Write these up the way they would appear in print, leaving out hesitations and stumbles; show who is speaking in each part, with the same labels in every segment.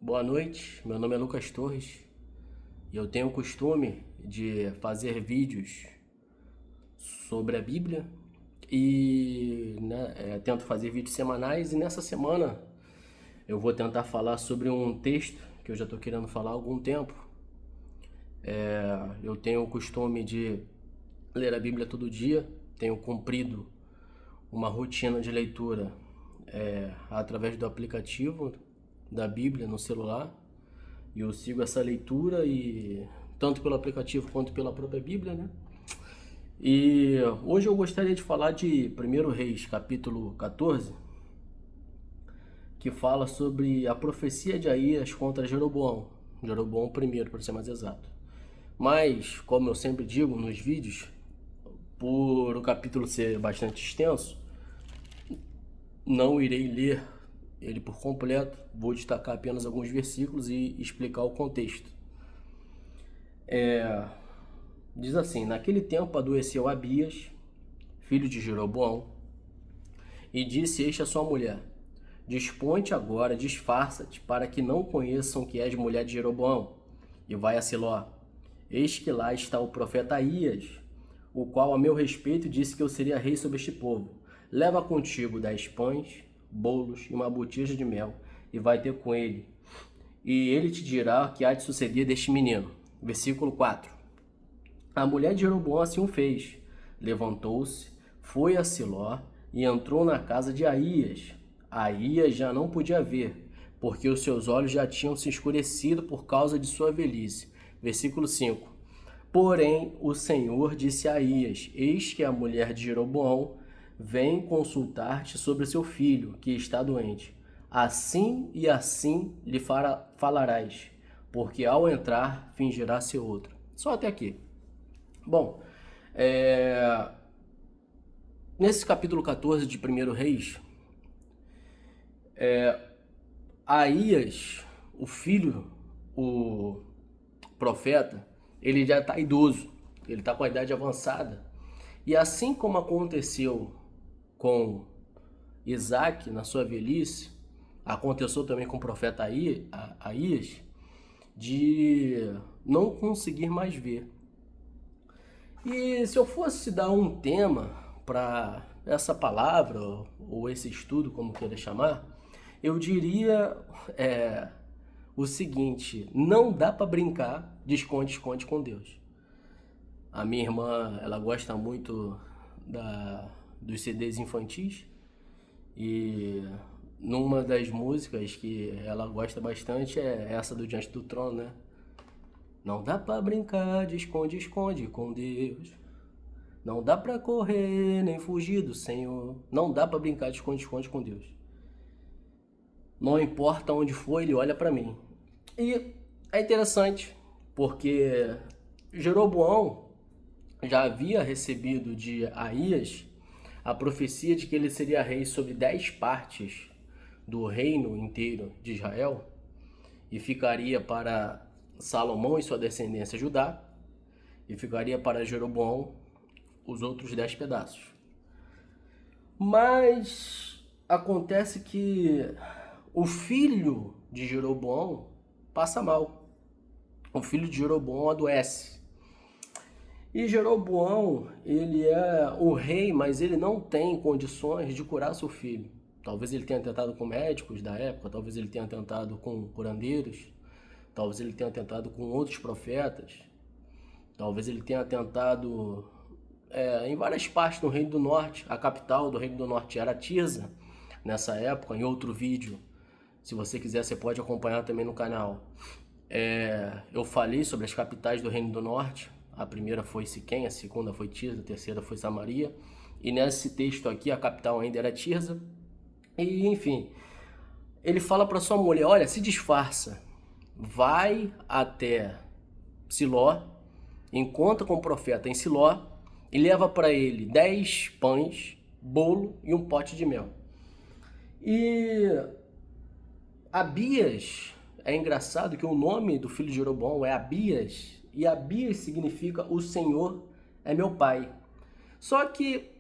Speaker 1: Boa noite, meu nome é Lucas Torres e eu tenho o costume de fazer vídeos sobre a Bíblia e tento fazer vídeos semanais, e nessa semana eu vou tentar falar sobre um texto que eu já estou querendo falar há algum tempo. Eu tenho o costume de ler a Bíblia todo dia, tenho cumprido uma rotina de leitura através do aplicativo da Bíblia no celular. E eu sigo essa leitura e tanto pelo aplicativo quanto pela própria Bíblia, né? E hoje eu gostaria de falar de 1 Reis, capítulo 14, que fala sobre a profecia de Aías contra Jeroboão. Jeroboão I, para ser mais exato. Mas, como eu sempre digo nos vídeos, por o capítulo ser bastante extenso, não irei ler ele por completo, vou destacar apenas alguns versículos e explicar o contexto. Diz assim: naquele tempo adoeceu Abias, filho de Jeroboão, e disse este a sua mulher: dispõe-te agora, disfarça-te, para que não conheçam que és mulher de Jeroboão, e vai a Siló. Eis que lá está o profeta Aías, o qual a meu respeito disse que eu seria rei sobre este povo. Leva contigo 10 pães, bolos e uma botija de mel, e vai ter com ele. E ele te dirá o que há de suceder deste menino. Versículo 4. A mulher de Jeroboão assim o fez. Levantou-se, foi a Siló e entrou na casa de Aías. Aías já não podia ver, porque os seus olhos já tinham se escurecido por causa de sua velhice. Versículo 5. Porém, o Senhor disse a Aías: eis que a mulher de Jeroboão vem consultar-te sobre seu filho, que está doente. Assim e assim lhe falarás, porque ao entrar fingirá ser outro. Só até aqui. Bom, nesse capítulo 14 de 1 Reis, Aías, o filho, o profeta, ele já está idoso, ele está com a idade avançada. E assim como aconteceu com Isaac na sua velhice, aconteceu também com o profeta Aías, de não conseguir mais ver. E se eu fosse dar um tema para essa palavra, ou esse estudo, como queira chamar, eu diria o seguinte: não dá para brincar de esconde-esconde com Deus. A minha irmã, ela gosta muito dos CDs infantis, e numa das músicas que ela gosta bastante é essa do Diante do Trono, né? Não dá pra brincar de esconde-esconde com Deus. Não dá pra correr nem fugir do Senhor. Não dá pra brincar de esconde-esconde com Deus. Não importa onde for, ele olha pra mim. E é interessante, porque Jeroboão já havia recebido de Aías a profecia de que ele seria rei sobre 10 partes do reino inteiro de Israel, e ficaria para Salomão e sua descendência Judá, e ficaria para Jeroboão os outros 10 pedaços. Mas acontece que o filho de Jeroboão passa mal. O filho de Jeroboão adoece. E Jeroboão, ele é o rei, mas ele não tem condições de curar seu filho. Talvez ele tenha tentado com médicos da época, talvez ele tenha tentado com curandeiros, talvez ele tenha tentado com outros profetas, talvez ele tenha tentado em várias partes do Reino do Norte. A capital do Reino do Norte era Tirza, nessa época. Em outro vídeo, se você quiser, você pode acompanhar também no canal. Eu falei sobre as capitais do Reino do Norte. A primeira foi Siquém, a segunda foi Tirza, a terceira foi Samaria. E nesse texto aqui, a capital ainda era Tirza. E, enfim, ele fala para sua mulher: olha, se disfarça, vai até Siló, encontra com o profeta em Siló e leva para ele 10 pães, bolo e um pote de mel. E Abias, é engraçado que o nome do filho de Jeroboão é Abias, e Abias significa o Senhor é meu pai. Só que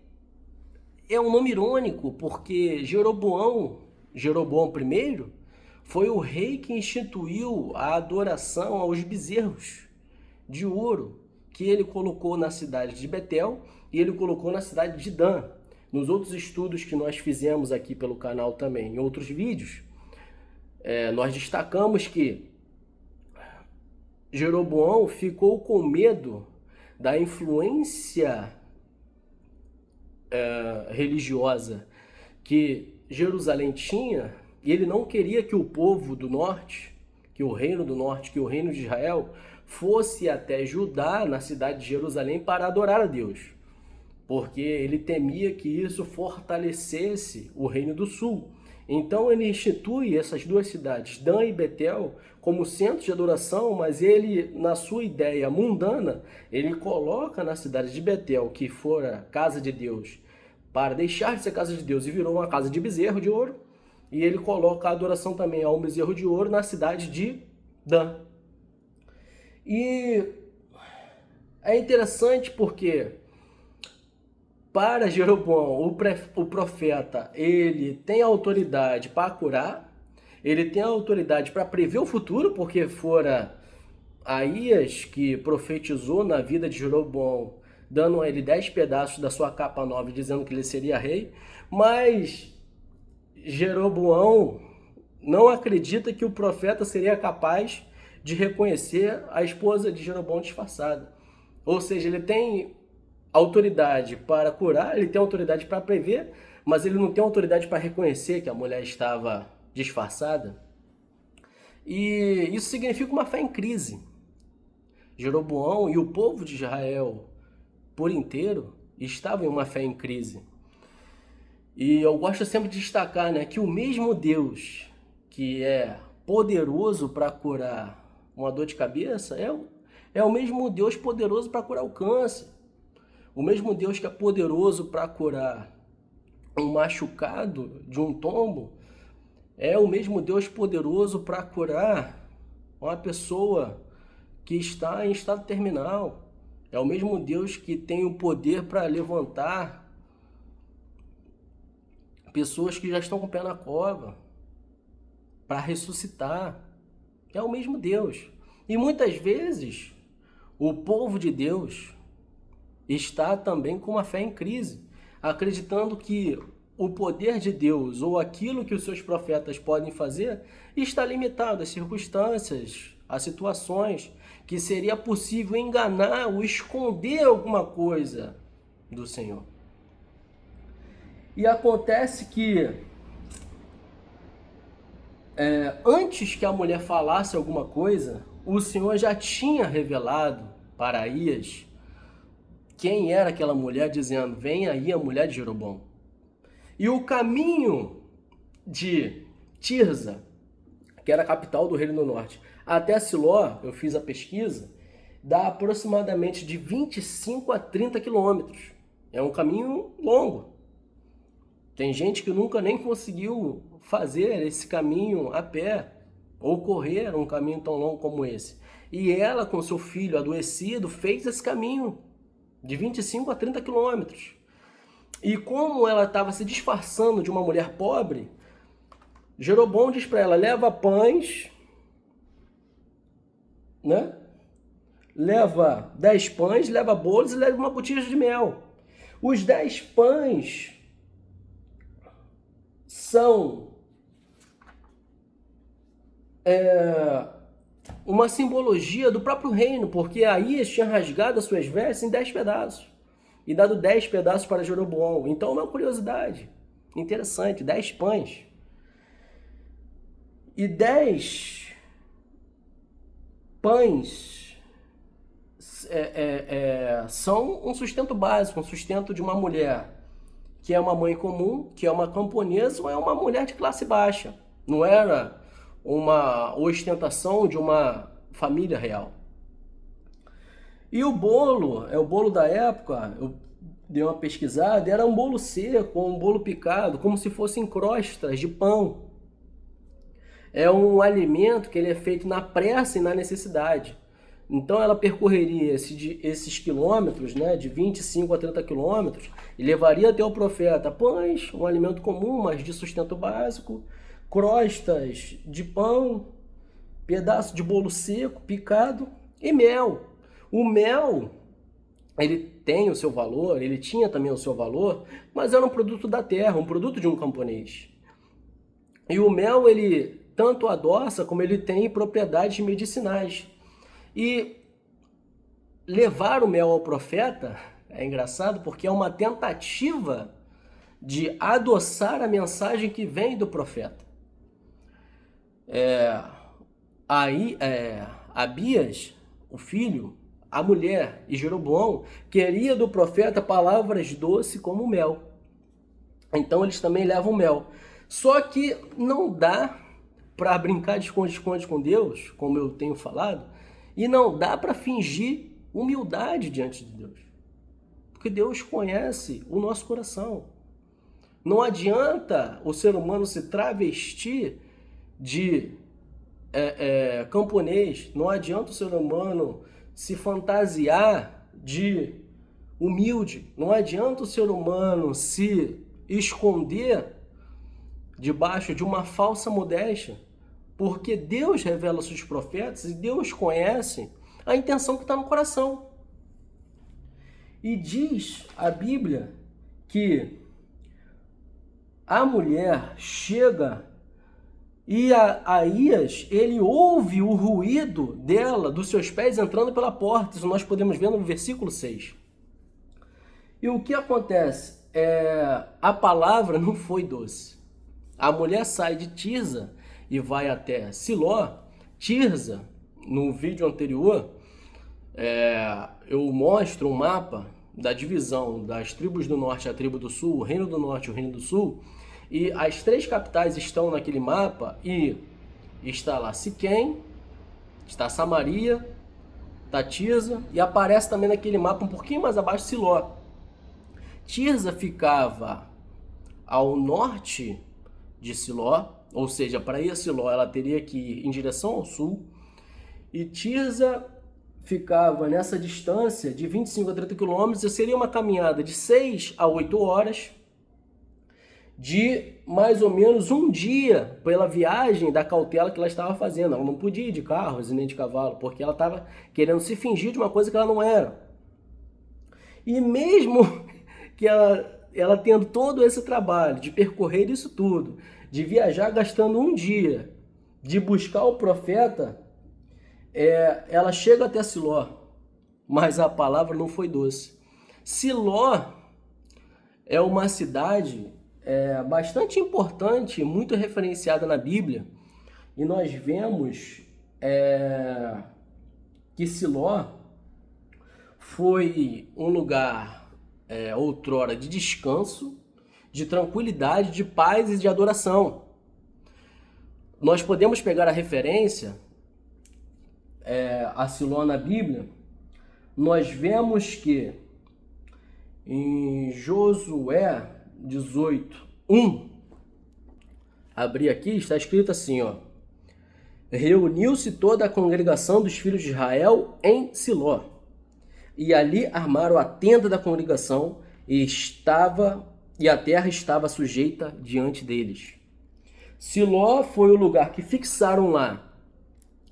Speaker 1: é um nome irônico, porque Jeroboão I Foi o rei que instituiu a adoração aos bezerros de ouro, que ele colocou na cidade de Betel e ele colocou na cidade de Dan. Nos outros estudos que nós fizemos aqui pelo canal também, em outros vídeos, nós destacamos que Jeroboão ficou com medo da influência religiosa que Jerusalém tinha, e ele não queria que o povo do norte, que o reino do norte, que o reino de Israel, fosse até Judá, na cidade de Jerusalém, para adorar a Deus, porque ele temia que isso fortalecesse o reino do sul. Então ele institui essas duas cidades, Dan e Betel, como centros de adoração, mas ele, na sua ideia mundana, ele coloca na cidade de Betel, que fora casa de Deus, para deixar de ser casa de Deus e virou uma casa de bezerro de ouro, e ele coloca a adoração também ao bezerro de ouro na cidade de Dan. E é interessante porque para Jeroboão, o profeta, ele tem autoridade para curar, ele tem autoridade para prever o futuro, porque fora Aías que profetizou na vida de Jeroboão, dando a ele 10 pedaços da sua capa nova, dizendo que ele seria rei, mas Jeroboão não acredita que o profeta seria capaz de reconhecer a esposa de Jeroboão disfarçada. Ou seja, ele tem autoridade para curar, ele tem autoridade para prever, mas ele não tem autoridade para reconhecer que a mulher estava disfarçada. E isso significa uma fé em crise. Jeroboão e o povo de Israel por inteiro estavam em uma fé em crise. E eu gosto sempre de destacar, né, que o mesmo Deus que é poderoso para curar uma dor de cabeça é o mesmo Deus poderoso para curar o câncer. O mesmo Deus que é poderoso para curar um machucado de um tombo é o mesmo Deus poderoso para curar uma pessoa que está em estado terminal. É o mesmo Deus que tem o poder para levantar pessoas que já estão com o pé na cova, para ressuscitar. É o mesmo Deus. E muitas vezes o povo de Deus está também com uma fé em crise, acreditando que o poder de Deus ou aquilo que os seus profetas podem fazer está limitado às circunstâncias, a situações, que seria possível enganar ou esconder alguma coisa do Senhor. E acontece que antes que a mulher falasse alguma coisa, o Senhor já tinha revelado para Aías quem era aquela mulher, dizendo: vem aí a mulher de Jeroboão. E o caminho de Tirza, que era a capital do Reino do Norte, até Siló, eu fiz a pesquisa, dá aproximadamente de 25 a 30 quilômetros. É um caminho longo. Tem gente que nunca nem conseguiu fazer esse caminho a pé, ou correr um caminho tão longo como esse. E ela, com seu filho adoecido, fez esse caminho de 25 a 30 quilômetros. E como ela estava se disfarçando de uma mulher pobre, Jeroboão diz para ela: leva pães, né? Leva 10 pães, leva bolos e leva uma botija de mel. Os 10 pães são uma simbologia do próprio reino, porque Aías tinha rasgado as suas vestes em 10 pedaços e dado 10 pedaços para Jeroboão. Então, uma curiosidade interessante: 10 pães e 10 pães são um sustento básico, um sustento de uma mulher que é uma mãe comum, que é uma camponesa ou é uma mulher de classe baixa. Não era uma ostentação de uma família real. E o bolo, o bolo da época, eu dei uma pesquisada, era um bolo seco, um bolo picado, como se fossem crostas de pão. É um alimento que ele é feito na pressa e na necessidade. Então ela percorreria esses quilômetros, né, de 25 a 30 quilômetros, e levaria até o profeta pães, um alimento comum, mas de sustento básico, crostas de pão, pedaço de bolo seco, picado e mel. O mel, ele tem o seu valor, ele tinha também o seu valor, mas era um produto da terra, um produto de um camponês. E o mel, ele tanto adoça como ele tem propriedades medicinais. E levar o mel ao profeta é engraçado porque é uma tentativa de adoçar a mensagem que vem do profeta. Abias, o filho, a mulher e Jeroboão queria do profeta palavras doces como mel. Então eles também levam mel. Só que não dá para brincar de esconde-esconde com Deus, como eu tenho falado, e não dá para fingir humildade diante de Deus. Porque Deus conhece o nosso coração. Não adianta o ser humano se travestir de camponês, não adianta o ser humano se fantasiar de humilde, não adianta o ser humano se esconder debaixo de uma falsa modéstia, porque Deus revela seus profetas e Deus conhece a intenção que está no coração. E diz a Bíblia que a mulher chega e Aías, ele ouve o ruído dela, dos seus pés entrando pela porta. Isso nós podemos ver no versículo 6. E o que acontece? A palavra não foi doce. A mulher sai de Tirza e vai até Siló. Tirza, no vídeo anterior, eu mostro um mapa da divisão das tribos do norte e a tribo do sul, o reino do norte e o reino do sul, e as 3 capitais estão naquele mapa, e está lá Siquém, está Samaria, está Tirza, e aparece também naquele mapa um pouquinho mais abaixo Siló. Tirza ficava ao norte de Siló, ou seja, para ir a Siló ela teria que ir em direção ao sul, e Tirza ficava nessa distância de 25 a 30 quilômetros, e seria uma caminhada de 6 a 8 horas, de mais ou menos um dia pela viagem da cautela que ela estava fazendo. Ela não podia ir de carro nem de cavalo, porque ela estava querendo se fingir de uma coisa que ela não era. E mesmo que ela tendo todo esse trabalho de percorrer isso tudo, de viajar gastando um dia, de buscar o profeta, ela chega até Siló, mas a palavra não foi doce. Siló é uma cidade bastante importante, muito referenciada na Bíblia, e nós vemos que Siló foi um lugar outrora de descanso, de tranquilidade, de paz e de adoração. Nós podemos pegar a referência a Siló na Bíblia. Nós vemos que em Josué 18:1, abri aqui, está escrito assim, reuniu-se toda a congregação dos filhos de Israel em Siló, e ali armaram a tenda da congregação, e a terra estava sujeita diante deles. Siló foi o lugar que fixaram lá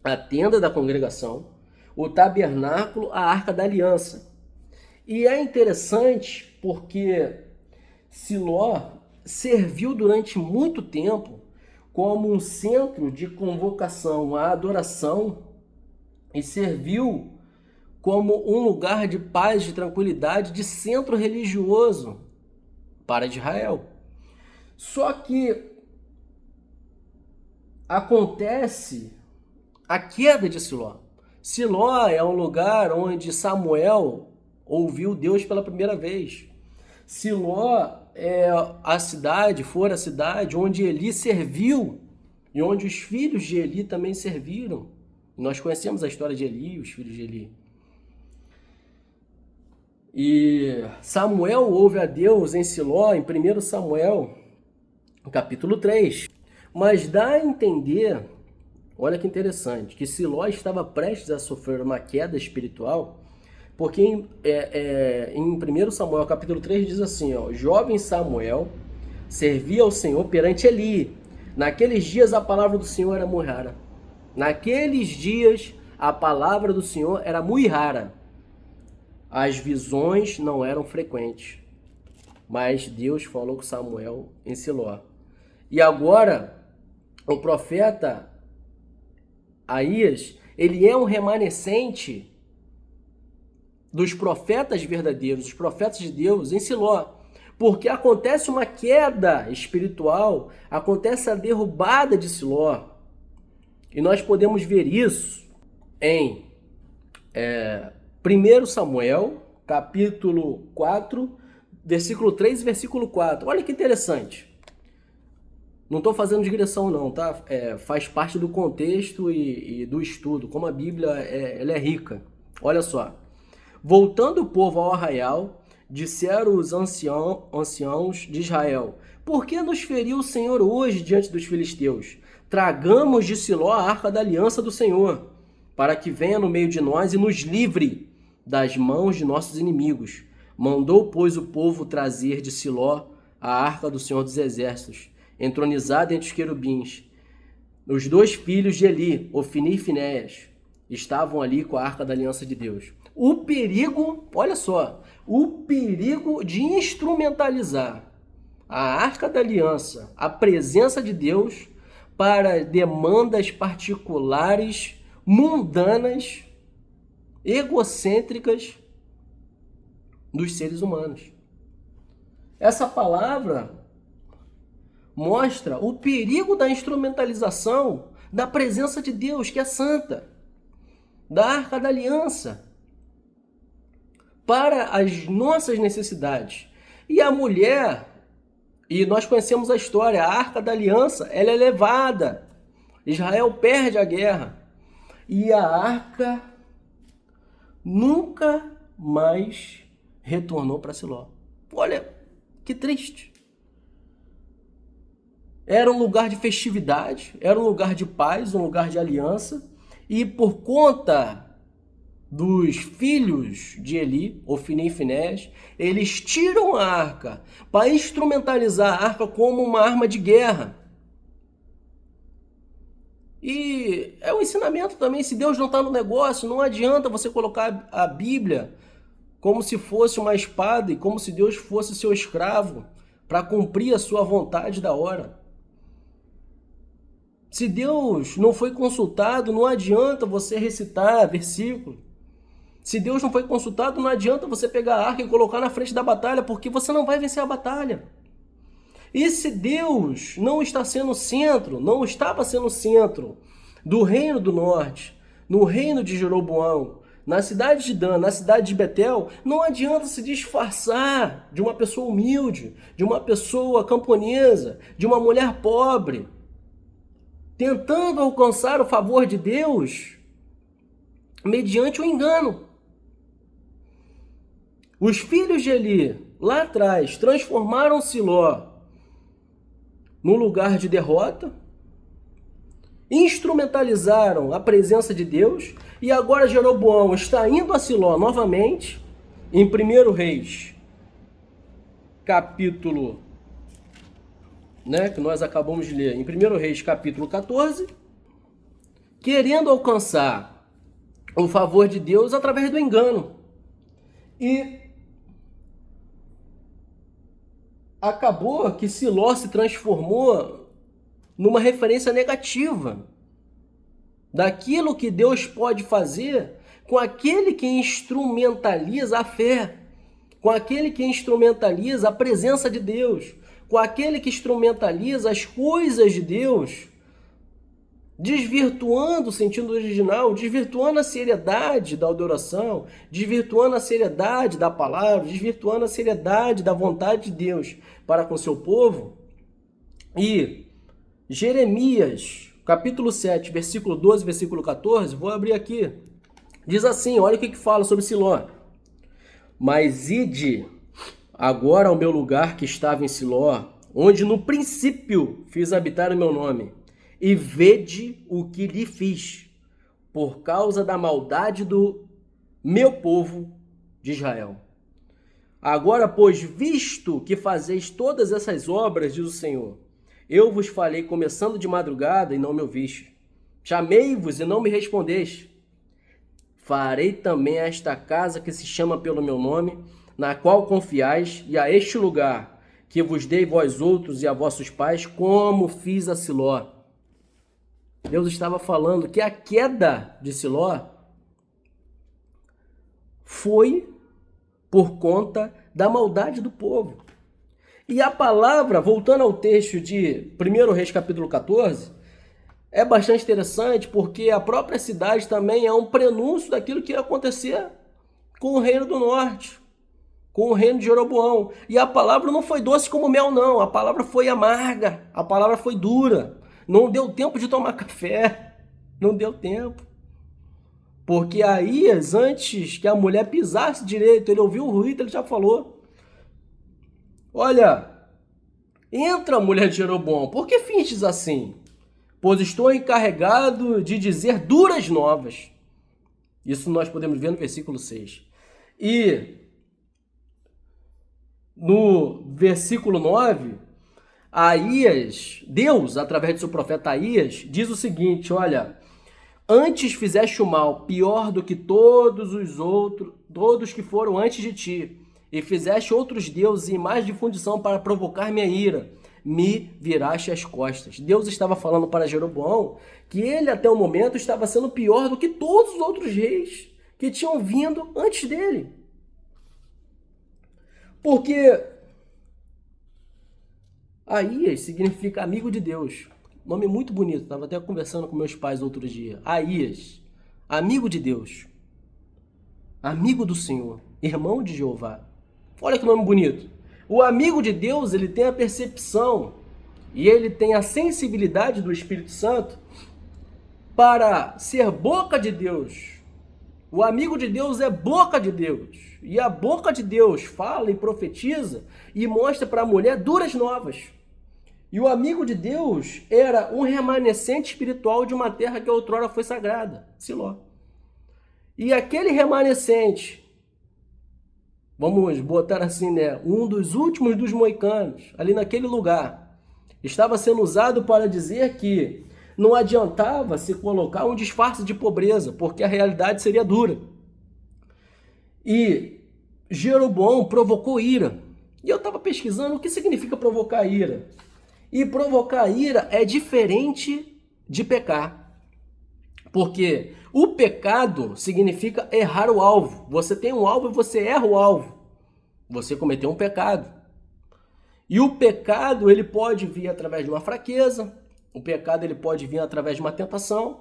Speaker 1: a tenda da congregação, o tabernáculo, a arca da aliança. E é interessante porque Siló serviu durante muito tempo como um centro de convocação à adoração e serviu como um lugar de paz, de tranquilidade, de centro religioso para Israel. Só que acontece a queda de Siló. Siló é um lugar onde Samuel ouviu Deus pela primeira vez. Siló fora a cidade onde Eli serviu e onde os filhos de Eli também serviram. Nós conhecemos a história de Eli e os filhos de Eli. E Samuel ouve a Deus em Siló, em 1 Samuel, capítulo 3. Mas dá a entender, olha que interessante, que Siló estava prestes a sofrer uma queda espiritual, porque em 1 Samuel capítulo 3 diz assim, jovem Samuel servia ao Senhor perante Eli, Naqueles dias a palavra do Senhor era muito rara. Naqueles dias a palavra do Senhor era muito rara. As visões não eram frequentes. Mas Deus falou com Samuel em Siló. E agora, o profeta Aías, ele é um remanescente dos profetas verdadeiros, dos profetas de Deus em Siló. Porque acontece uma queda espiritual, acontece a derrubada de Siló. E nós podemos ver isso em 1 Samuel, capítulo 4, versículo 3 e versículo 4. Olha que interessante. Não estou fazendo digressão não, tá? Faz parte do contexto e do estudo, como a Bíblia ela é rica. Olha só. Voltando o povo ao arraial, disseram os anciãos de Israel: por que nos feriu o Senhor hoje diante dos filisteus? Tragamos de Siló a arca da aliança do Senhor, para que venha no meio de nós e nos livre das mãos de nossos inimigos. Mandou, pois, o povo trazer de Siló a arca do Senhor dos Exércitos, entronizada entre os querubins. Os 2 filhos de Eli, Ofni e Finéias, estavam ali com a arca da aliança de Deus. O perigo, olha só, o perigo de instrumentalizar a arca da aliança, a presença de Deus, para demandas particulares, mundanas, egocêntricas dos seres humanos. Essa palavra mostra o perigo da instrumentalização da presença de Deus, que é santa, da arca da aliança, para as nossas necessidades. E a mulher, e nós conhecemos a história, a arca da aliança, ela é levada. Israel perde a guerra. E a arca nunca mais retornou para Siló. Olha, que triste. Era um lugar de festividade, era um lugar de paz, um lugar de aliança. E por conta dos filhos de Eli, Ofni e Finéias, eles tiram a arca para instrumentalizar a arca como uma arma de guerra. E é um ensinamento também, se Deus não está no negócio, não adianta você colocar a Bíblia como se fosse uma espada e como se Deus fosse seu escravo para cumprir a sua vontade da hora. Se Deus não foi consultado, não adianta você recitar versículo. Se Deus não foi consultado, não adianta você pegar a arca e colocar na frente da batalha, porque você não vai vencer a batalha. E se Deus não está sendo o centro, não estava sendo o centro do reino do norte, no reino de Jeroboão, na cidade de Dan, na cidade de Betel, não adianta se disfarçar de uma pessoa humilde, de uma pessoa camponesa, de uma mulher pobre, tentando alcançar o favor de Deus mediante o engano. Os filhos de Eli, lá atrás, transformaram Siló num lugar de derrota, instrumentalizaram a presença de Deus, e agora Jeroboão está indo a Siló novamente, em 1 Reis, capítulo, que nós acabamos de ler, em 1 Reis, capítulo 14, querendo alcançar o favor de Deus através do engano. E acabou que Siló se transformou numa referência negativa daquilo que Deus pode fazer com aquele que instrumentaliza a fé, com aquele que instrumentaliza a presença de Deus, com aquele que instrumentaliza as coisas de Deus, desvirtuando o sentido original, desvirtuando a seriedade da adoração, desvirtuando a seriedade da palavra, desvirtuando a seriedade da vontade de Deus para com seu povo. E Jeremias, capítulo 7, versículo 12, versículo 14, vou abrir aqui, diz assim, olha o que fala sobre Siló. Mas ide agora ao meu lugar que estava em Siló, onde no princípio fiz habitar o meu nome, e vede o que lhe fiz, por causa da maldade do meu povo de Israel. Agora, pois, visto que fazeis todas essas obras, diz o Senhor, Eu vos falei começando de madrugada e não me ouviste. Chamei-vos e não me respondeste. Farei também a esta casa que se chama pelo meu nome, na qual confiais, e a este lugar que vos dei vós outros e a vossos pais, como fiz a Siló. Deus estava falando que a queda de Siló foi por conta da maldade do povo. E a palavra, voltando ao texto de 1 Reis capítulo 14, é bastante interessante porque a própria cidade também é um prenúncio daquilo que ia acontecer com o reino do norte, com o reino de Jeroboão. E a palavra não foi doce como mel, não. A palavra foi amarga, a palavra foi dura. Não deu tempo de tomar café, não deu tempo. Porque Aías, antes que a mulher pisasse direito, ele ouviu o ruído, ele já falou: olha, entra, mulher de Jeroboão, por que finges assim? Pois estou encarregado de dizer duras novas. Isso nós podemos ver no versículo 6. E no versículo 9, Aías, Deus, através do seu profeta Aías, diz o seguinte: olha, antes fizeste o mal pior do que todos os outros, todos que foram antes de ti, e fizeste outros deuses e imagens de fundição para provocar minha ira, me viraste as costas. Deus estava falando para Jeroboão que ele até o momento estava sendo pior do que todos os outros reis que tinham vindo antes dele. Porque Aías significa amigo de Deus. Nome muito bonito, estava até conversando com meus pais outro dia. Aías, amigo de Deus, amigo do Senhor, irmão de Jeová. Olha que nome bonito. O amigo de Deus, ele tem a percepção e ele tem a sensibilidade do Espírito Santo para ser boca de Deus. O amigo de Deus é boca de Deus. E a boca de Deus fala e profetiza e mostra para a mulher duras novas. E o amigo de Deus era um remanescente espiritual de uma terra que outrora foi sagrada, Siló. E aquele remanescente, vamos botar assim, né, um dos últimos dos moicanos, ali naquele lugar, estava sendo usado para dizer que não adiantava se colocar um disfarce de pobreza, porque a realidade seria dura. E Jeroboão provocou ira. E eu estava pesquisando o que significa provocar ira. E provocar ira é diferente de pecar. Porque o pecado significa errar o alvo. Você tem um alvo e você erra o alvo. Você cometeu um pecado. E o pecado, ele pode vir através de uma fraqueza, o pecado ele pode vir através de uma tentação,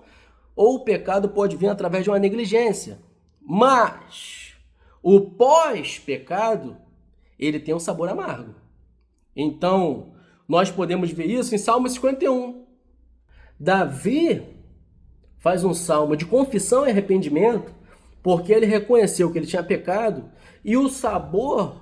Speaker 1: ou o pecado pode vir através de uma negligência. Mas o pós-pecado, ele tem um sabor amargo. Então, nós podemos ver isso em Salmo 51. Davi faz um salmo de confissão e arrependimento, porque ele reconheceu que ele tinha pecado e o sabor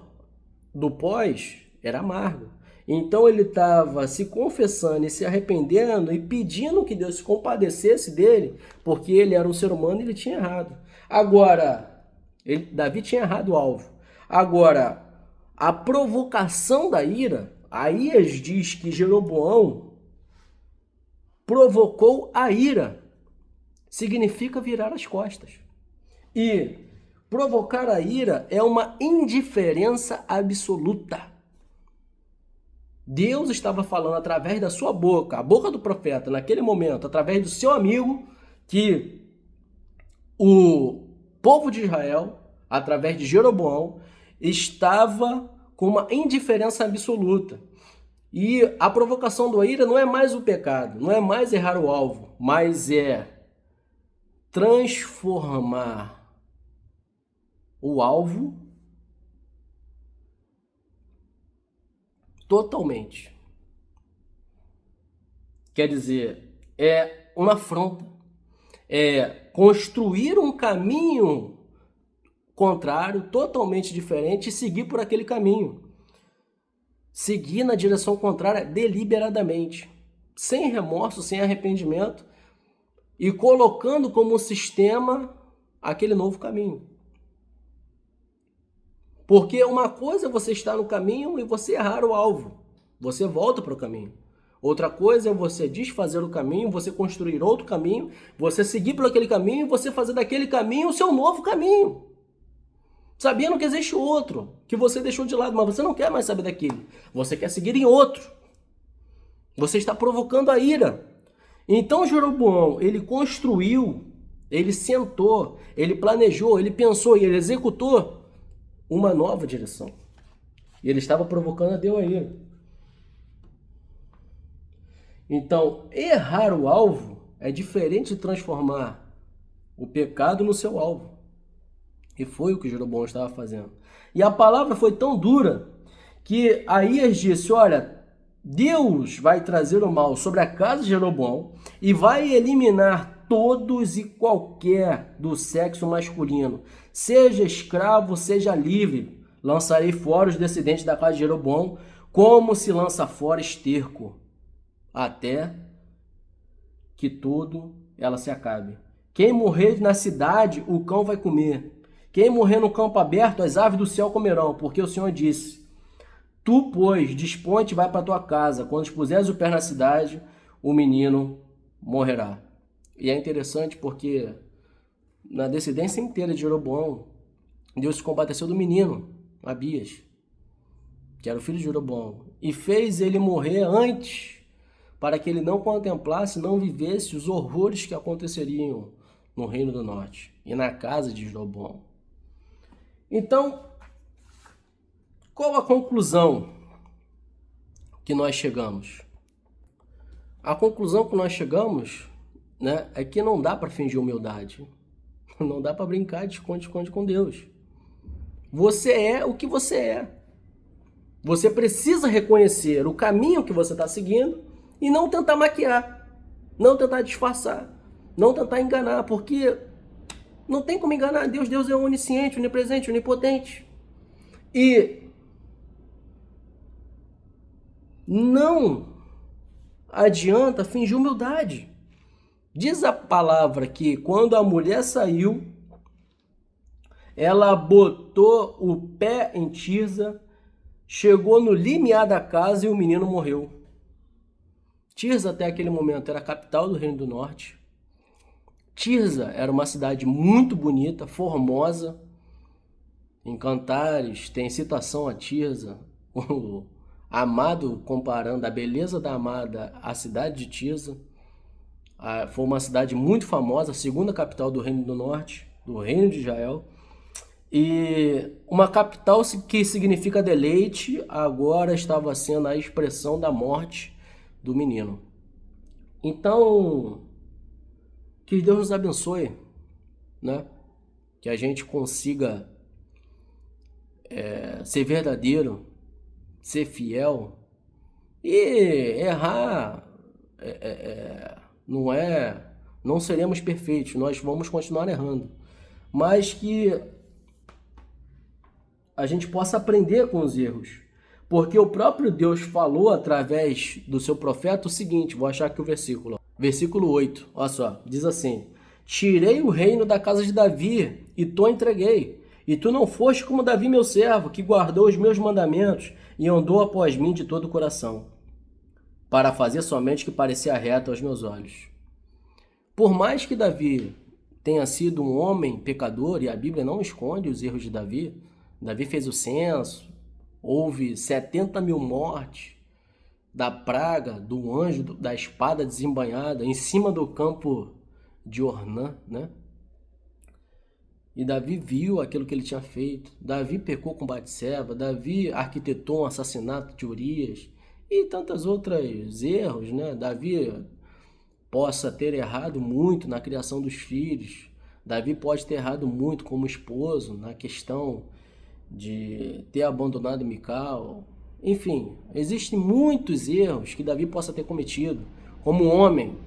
Speaker 1: do pós era amargo. Então ele estava se confessando e se arrependendo e pedindo que Deus se compadecesse dele, porque ele era um ser humano e ele tinha errado. Agora, Davi tinha errado o alvo. Agora, a provocação da ira, Aías diz que Jeroboão provocou a ira. Significa virar as costas. E provocar a ira é uma indiferença absoluta. Deus estava falando através da sua boca, a boca do profeta, naquele momento, através do seu amigo, que o povo de Israel, através de Jeroboão, estava com uma indiferença absoluta. E a provocação da ira não é mais o pecado, não é mais errar o alvo, mas é transformar o alvo totalmente. Quer dizer, é uma afronta. É construir um caminho contrário, totalmente diferente, e seguir por aquele caminho. Seguir na direção contrária deliberadamente, sem remorso, sem arrependimento, e colocando como sistema aquele novo caminho. Porque uma coisa é você estar no caminho e você errar o alvo. Você volta para o caminho. Outra coisa é você desfazer o caminho, você construir outro caminho, você seguir por aquele caminho, você fazer daquele caminho o seu novo caminho. Sabendo que existe outro, que você deixou de lado, mas você não quer mais saber daquele. Você quer seguir em outro. Você está provocando a ira. Então Jeroboão, ele construiu, ele sentou, ele planejou, ele pensou e ele executou uma nova direção. E ele estava provocando a Deus a ira. Então, errar o alvo é diferente de transformar o pecado no seu alvo. E foi o que Jeroboão estava fazendo. E a palavra foi tão dura que Aías disse, olha, Deus vai trazer o mal sobre a casa de Jeroboão e vai eliminar todos e qualquer do sexo masculino, seja escravo, seja livre. Lançarei fora os descendentes da casa de Jeroboão, como se lança fora esterco, até que tudo ela se acabe. Quem morrer na cidade, o cão vai comer. Quem morrer no campo aberto, as aves do céu comerão, porque o Senhor disse, tu, pois, dispõe-te e vai para tua casa. Quando expuseres o pé na cidade, o menino morrerá. E é interessante porque na descendência inteira de Jeroboão, Deus se compadeceu do menino, Abias, que era o filho de Jeroboão, e fez ele morrer antes, para que ele não contemplasse, não vivesse os horrores que aconteceriam no Reino do Norte e na casa de Jeroboão. Então, qual a conclusão que nós chegamos? A conclusão que nós chegamos, né, é que não dá para fingir humildade. Não dá para brincar de esconde-esconde com Deus. Você é o que você é. Você precisa reconhecer o caminho que você está seguindo e não tentar maquiar, não tentar disfarçar, não tentar enganar, porque não tem como enganar Deus. Deus é onisciente, onipresente, onipotente. E não adianta fingir humildade. Diz a palavra que quando a mulher saiu, ela botou o pé em Tirza, chegou no limiar da casa e o menino morreu. Tirza até aquele momento era a capital do Reino do Norte. Tirza era uma cidade muito bonita, formosa. Em Cantares tem citação a Tirza, o amado comparando a beleza da amada à cidade de Tirza. Foi uma cidade muito famosa, a segunda capital do Reino do Norte, do Reino de Israel. E uma capital que significa deleite, agora estava sendo a expressão da morte do menino. Então, que Deus nos abençoe, né? Que a gente consiga ser verdadeiro, ser fiel. E errar não seremos perfeitos, nós vamos continuar errando. Mas que a gente possa aprender com os erros. Porque o próprio Deus falou através do seu profeta o seguinte, vou achar aqui o versículo. Versículo 8, olha só, diz assim, tirei o reino da casa de Davi e tu entreguei. E tu não foste como Davi meu servo, que guardou os meus mandamentos e andou após mim de todo o coração, para fazer somente o que parecia reto aos meus olhos. Por mais que Davi tenha sido um homem pecador, e a Bíblia não esconde os erros de Davi, Davi fez o censo, houve 70 mil mortes da praga, do anjo, da espada desembainhada em cima do campo de Ornã, né? E Davi viu aquilo que ele tinha feito. Davi pecou com Batseba, Davi arquitetou um assassinato de Urias e tantos outros erros, né? Davi possa ter errado muito na criação dos filhos. Davi pode ter errado muito como esposo na questão de ter abandonado Mical. Enfim, existem muitos erros que Davi possa ter cometido como homem.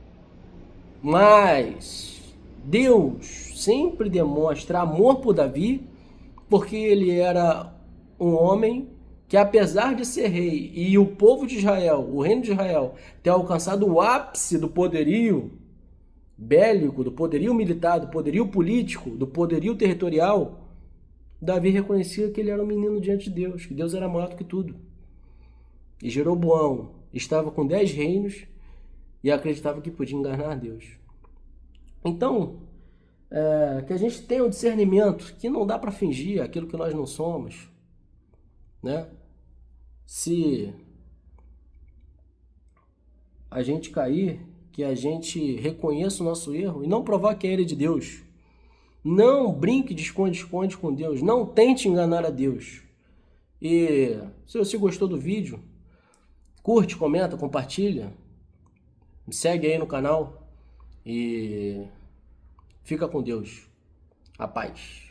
Speaker 1: Mas Deus sempre demonstra amor por Davi, porque ele era um homem que, apesar de ser rei e o povo de Israel, o reino de Israel, ter alcançado o ápice do poderio bélico, do poderio militar, do poderio político, do poderio territorial, Davi reconhecia que ele era um menino diante de Deus, que Deus era maior do que tudo. E Jeroboão, estava com 10 reinos e acreditava que podia enganar Deus. Então, que a gente tenha o discernimento que não dá para fingir aquilo que nós não somos, né? Se a gente cair, que a gente reconheça o nosso erro e não provar que é ele de Deus. Não brinque de esconde-esconde com Deus. Não tente enganar a Deus. E se você gostou do vídeo, curte, comenta, compartilha. Me segue aí no canal e fica com Deus. A paz.